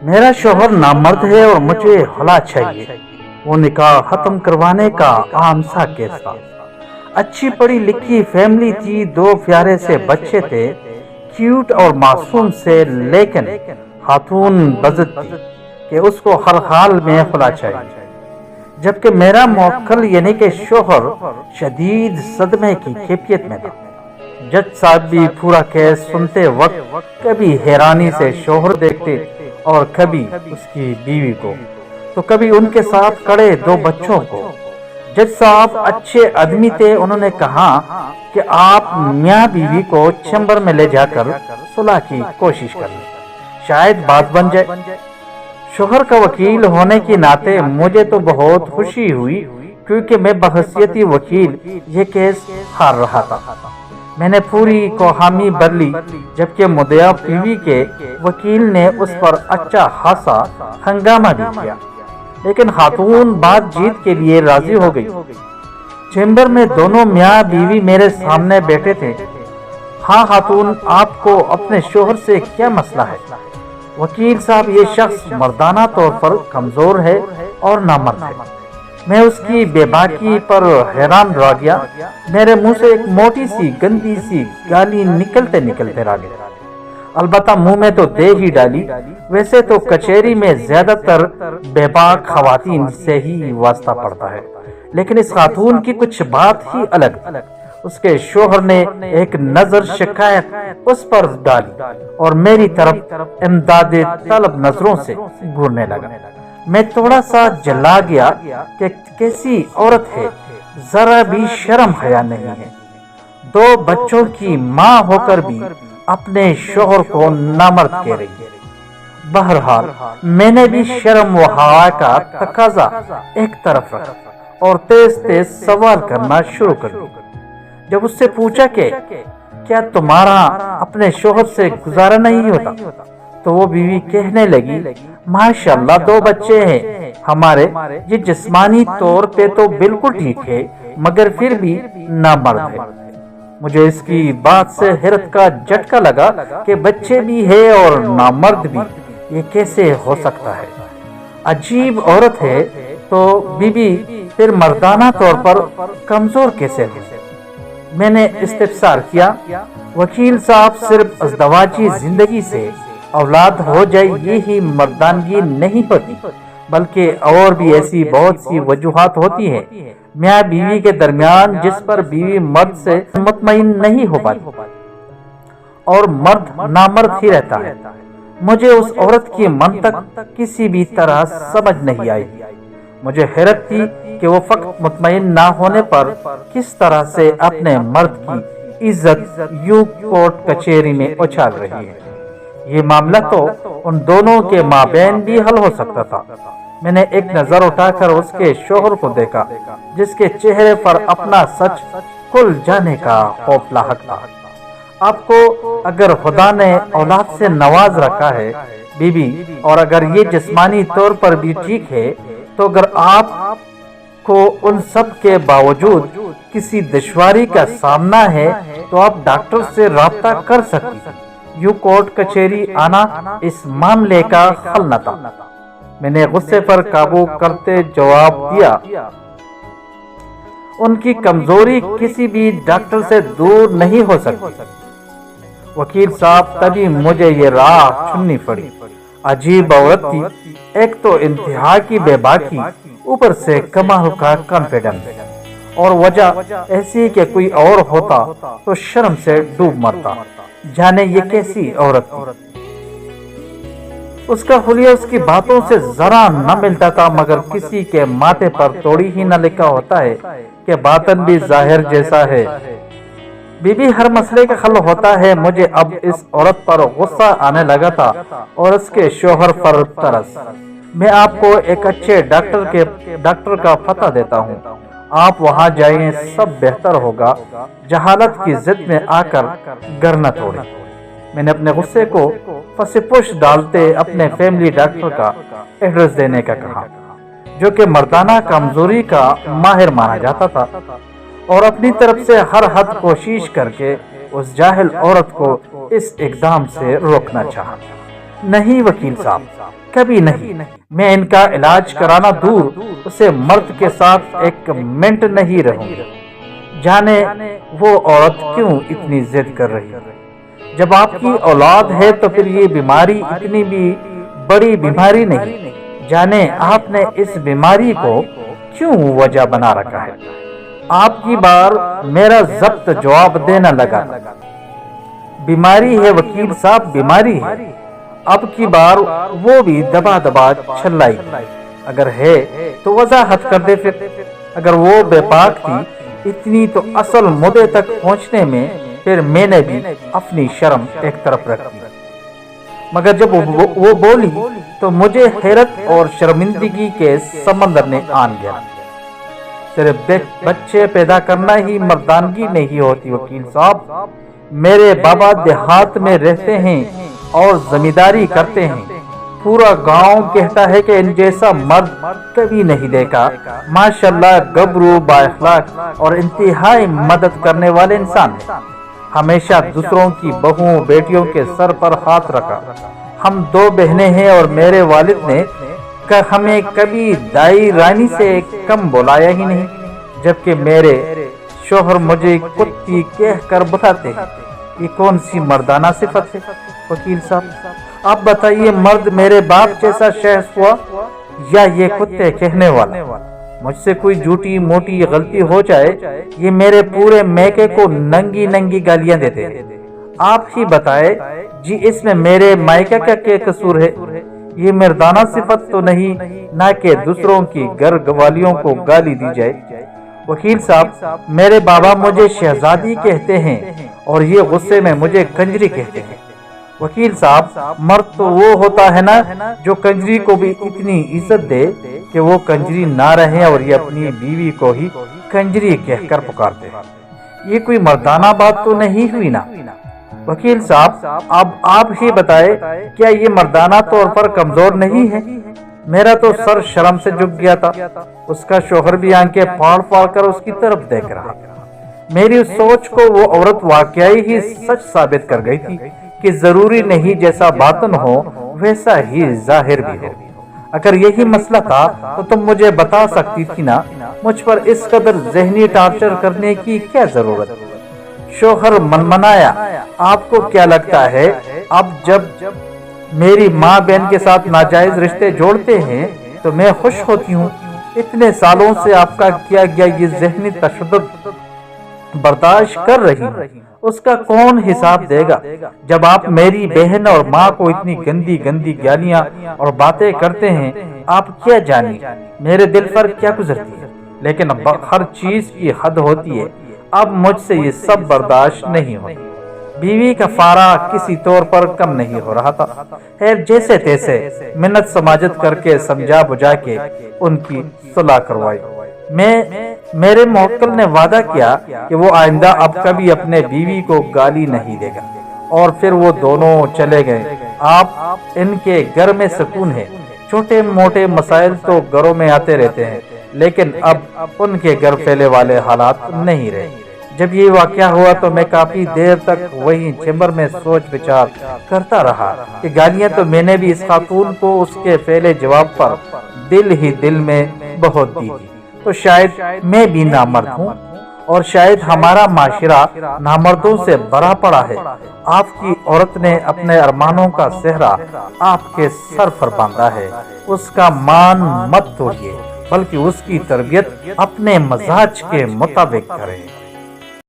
میرا شوہر نامرد ہے اور مجھے خلا چاہیے۔ وہ نکاح ختم کروانے کا عام سا کیس تھا۔ اچھی پڑھی لکھی فیملی تھی، 2 پیارے سے بچے تھے، کیوٹ اور معصوم سے، لیکن خاتون بضد تھی کہ اس کو ہر حال میں خلا چاہیے۔ جبکہ میرا موکل یعنی کہ شوہر شدید صدمے کی کیفیت میں تھا۔ جج صاحب بھی پورا کیس سنتے وقت کبھی حیرانی سے شوہر دیکھتے اور کبھی اس کی بیوی کو، تو کبھی ان کے ساتھ کھڑے 2 بچوں کو۔ جج صاحب اچھے آدمی تھے، انہوں نے کہا کہ آپ میاں بیوی کو چیمبر میں لے جا کر صلح کی کوشش کریں، شاید بات بن جائے۔ شوہر کا وکیل ہونے کے ناطے مجھے تو بہت خوشی ہوئی، کیونکہ میں بحیثیت وکیل یہ کیس ہار رہا تھا۔ میں نے پوری کو حامی بھر لی، جبکہ مدعا بیوی کے وکیل نے اس پر اچھا خاصا ہنگامہ بھی کیا، لیکن خاتون بات چیت کے لیے راضی ہو گئی۔ چیمبر میں دونوں میاں بیوی میرے سامنے بیٹھے تھے۔ ہاں خاتون، آپ کو اپنے شوہر سے کیا مسئلہ ہے؟ وکیل صاحب، یہ شخص مردانہ طور پر کمزور ہے اور نامرد ہے۔ میں اس کی بے باکی پر حیران رہ گیا۔ میرے منہ سے ایک موٹی سی گندی سی گالی نکلتے رہ گئی۔ البتہ منہ میں تو دے ہی ڈالی۔ ویسے تو کچہری میں زیادہ تر بے باک خواتین سے ہی واسطہ پڑتا ہے، لیکن اس خاتون کی کچھ بات ہی الگ۔ اس کے شوہر نے ایک نظر شکایت اس پر ڈالی اور میری طرف امداد طلب نظروں سے گھورنے لگا۔ میں تھوڑا سا جلا گیا کہ کیسی عورت ہے، ذرا بھی شرم حیا نہیں ہے، 2 بچوں کی ماں ہو کر بھی اپنے شوہر کو نامرد کہہ رہی ہے۔ بہرحال میں نے بھی شرم و حیا کا تقاضا ایک طرف رکھا اور تیز سوال کرنا شروع کر دیا۔ جب اس سے پوچھا کہ کیا تمہارا اپنے شوہر سے گزارا نہیں ہوتا، تو وہ بیوی کہنے لگی، ماشاءاللہ 2 بچے ہیں ہمارے، یہ جسمانی طور پہ تو بالکل ٹھیک ہے مگر پھر بھی نامرد ہے۔ مجھے اس کی بات سے حیرت کا جھٹکا لگا کہ بچے بھی ہے اور نامرد بھی، یہ کیسے ہو سکتا ہے؟ عجیب عورت ہے تو بیوی پھر مردانہ طور پر کمزور کیسے ہے؟ میں نے استفسار کیا۔ وکیل صاحب، صرف ازدواجی زندگی سے اولاد ہو جائے یہی مردانگی نہیں ہوتی، بلکہ اور بھی ایسی بہت سی وجوہات ہوتی ہیں میاں بیوی کے درمیان جس پر بیوی مرد سے مطمئن نہیں ہو پاتی اور مرد نامرد ہی رہتا ہے۔ مجھے اس عورت کی منطق کسی بھی طرح سمجھ نہیں آئی۔ مجھے حیرت تھی کہ وہ فقط مطمئن نہ ہونے پر کس طرح سے اپنے مرد کی عزت یوں کورٹ کچہری میں اچھال رہی ہے۔ یہ معاملہ تو ان دونوں کے مابین بھی حل ہو سکتا تھا۔ میں نے ایک نظر اٹھا کر اس کے شوہر کو دیکھا، جس کے چہرے پر اپنا سچ کھل جانے کا خوف لاحق تھا۔ آپ کو اگر خدا نے اولاد سے نواز رکھا ہے بی بی، اور اگر یہ جسمانی طور پر بھی ٹھیک ہے، تو اگر آپ کو ان سب کے باوجود کسی دشواری کا سامنا ہے تو آپ ڈاکٹر سے رابطہ کر سکتی۔ یوں کورٹ کچہری آنا اس معاملے کا حل نہ تھا۔ میں نے غصے پر قابو کرتے جواب دیا، ان کی کمزوری کسی بھی ڈاکٹر سے دور نہیں ہو سکتی۔ وکیل صاحب، تبھی مجھے یہ راہ چننی پڑی۔ عجیب عورت تھی، ایک تو انتہا کی بے باکی، اوپر سے کمال کا کانفیڈنس، اور وجہ ایسی کہ کوئی اور ہوتا تو شرم سے ڈوب مرتا۔ جانے یہ کیسی عورت تھی؟ اس کا حلیہ اس کی باتوں سے ذرا نہ ملتا تھا، مگر کسی کے ماتھے پر توڑی ہی نہ لکھا ہوتا ہے کہ باطن بھی ظاہر جیسا ہے۔ بی بی، ہر مسئلے کا حل ہوتا ہے۔ مجھے اب اس عورت پر غصہ آنے لگا تھا اور اس کے شوہر پر ترس۔ میں آپ کو ایک اچھے ڈاکٹر کا پتہ دیتا ہوں، آپ وہاں جائیں، سب بہتر ہوگا۔ جہالت کی ضد میں آ کر گر نہ توڑیں۔ میں نے اپنے غصے کو پس پش ڈالتے اپنے فیملی ڈاکٹر کا ایڈریس دینے کا کہا، جو کہ مردانہ کمزوری کا ماہر مانا جاتا تھا، اور اپنی طرف سے ہر حد کوشش کر کے اس جاہل عورت کو اس اقدام سے روکنا چاہا۔ نہیں وکیل صاحب، کبھی نہیں۔ میں ان کا علاج کرانا دور، اسے مرد کے ساتھ ایک منٹ نہیں رہوں گی۔ جانے وہ عورت کیوں اتنی ضد کر رہی ہے؟ جب آپ کی اولاد ہے تو پھر یہ بیماری اتنی بھی بڑی بیماری نہیں۔ جانے آپ نے اس بیماری کو کیوں وجہ بنا رکھا ہے؟ آپ کی بار میرا ضبط جواب دینا لگا۔ بیماری ہے وکیل صاحب، بیماری ہے۔ اب کی بار وہ بھی دبا دبا چھلائی۔ اگر ہے تو وضاحت کر دے پھر۔ اگر وہ بے پاک تھی اتنی تو اصل مدعے تک پہنچنے میں پھر میں نے بھی اپنی شرم ایک طرف رکھ دی۔ مگر جب وہ بولی تو مجھے حیرت اور شرمندگی کے سمندر نے آن گیا۔ صرف بچے پیدا کرنا ہی مردانگی نہیں ہوتی وکیل صاحب۔ میرے بابا دیہات میں رہتے ہیں اور زمینداری کرتے ہیں۔ پورا گاؤں کہتا ہے کہ ان جیسا مرد کبھی نہیں دیکھا۔ ماشاءاللہ گبرو، با اخلاق اور انتہائی مدد کرنے والے انسان ہیں۔ ہمیشہ دوسروں کی بہوؤں بیٹیوں کے سر پر ہاتھ رکھا۔ ہم 2 بہنیں ہیں اور میرے والد نے ہمیں کبھی دائی رانی سے کم بلایا ہی نہیں، جبکہ میرے شوہر مجھے کتی کہہ کر بلاتے ہیں۔ یہ کون سی مردانہ صفت ہے وکیل صاحب؟ آپ بتائیے، مرد میرے باپ جیسا شخص ہوا یا یہ کتے کہنے والا؟ مجھ سے کوئی جھوٹی موٹی غلطی ہو جائے یہ میرے پورے میکے کو ننگی ننگی گالیاں دیتے ہیں۔ آپ ہی بتائے جی، اس میں میرے مائکہ کا کیا قصور ہے؟ یہ مردانہ صفت تو نہیں نہ کہ دوسروں کی گھر گوالیوں کو گالی دی جائے۔ وکیل صاحب، میرے بابا مجھے شہزادی کہتے ہیں اور یہ غصے میں مجھے کنجری کہتے ہیں۔ وکیل صاحب، مرد تو وہ ہوتا ہے نا جو کنجری کو بھی اتنی عزت دے کہ وہ کنجری نہ رہے اور یہ اپنی بیوی کو ہی کنجری کہہ کر پکارتے ہیں۔ یہ کوئی مردانہ بات تو نہیں ہوئی نا؟ وکیل صاحب، اب آپ ہی بتائے، کیا یہ مردانہ طور پر کمزور نہیں ہے؟ میرا تو سر شرم سے جھک گیا تھا۔ اس کا شوہر بھی آنکھیں پھاڑ پھاڑ کر اس کی طرف دیکھ رہا۔ میری اس سوچ کو وہ عورت واقعی ہی سچ ثابت کر گئی تھی کہ ضروری نہیں جیسا باطن ہو ویسا ہی ظاہر بھی ہو۔ اگر یہی مسئلہ تھا تو تم مجھے بتا سکتی تھی نا، مجھ پر اس قدر ذہنی ٹارچر کرنے کی کیا ضرورت؟ شوہر منمنایا، آپ کو کیا لگتا ہے اب جب میری ماں بہن کے ساتھ ناجائز رشتے جوڑتے ہیں تو میں خوش ہوتی ہوں؟ اتنے سالوں سے آپ کا کیا گیا یہ ذہنی تشدد برداشت کر رہی ہوں، اس کا کون حساب دے گا؟ جب آپ میری بہن اور ماں کو اتنی گندی گندی گالیاں اور باتیں کرتے ہیں، آپ کیا جانیں میرے دل پر کیا گزرتی ہے؟ لیکن ہر چیز کی حد ہوتی ہے۔ اب مجھ سے یہ سب برداشت نہیں ہوتا۔ بیوی کا فارا کسی طور پر کم نہیں ہو رہا تھا۔ خیر، جیسے تیسے منت سماجت کر کے سمجھا بجھا کے ان کی صلح کروائی۔ میرے موکل نے وعدہ کیا کہ وہ آئندہ اب کبھی اپنے بیوی کو گالی نہیں دے گا، اور پھر وہ دونوں چلے گئے۔ آپ ان کے گھر میں سکون ہے۔ چھوٹے موٹے مسائل تو گھروں میں آتے رہتے ہیں، لیکن اب ان کے گھر پھیلے والے حالات نہیں رہے۔ جب یہ واقعہ ہوا تو میں کافی دیر تک وہی چیمبر میں سوچ بچار کرتا رہا کہ گالیاں تو میں نے بھی اس خاتون کو اس کے پہلے جواب پر دل ہی دل میں بہت دی تھی، تو شاید میں بھی نامرد ہوں، اور شاید ہمارا معاشرہ نامردوں سے بھرا پڑا ہے۔ آپ کی عورت نے اپنے ارمانوں کا صحرا آپ کے سر پر باندھا ہے۔ اس کا مان مت توڑیے، بلکہ اس کی تربیت اپنے مزاج کے مطابق کریں۔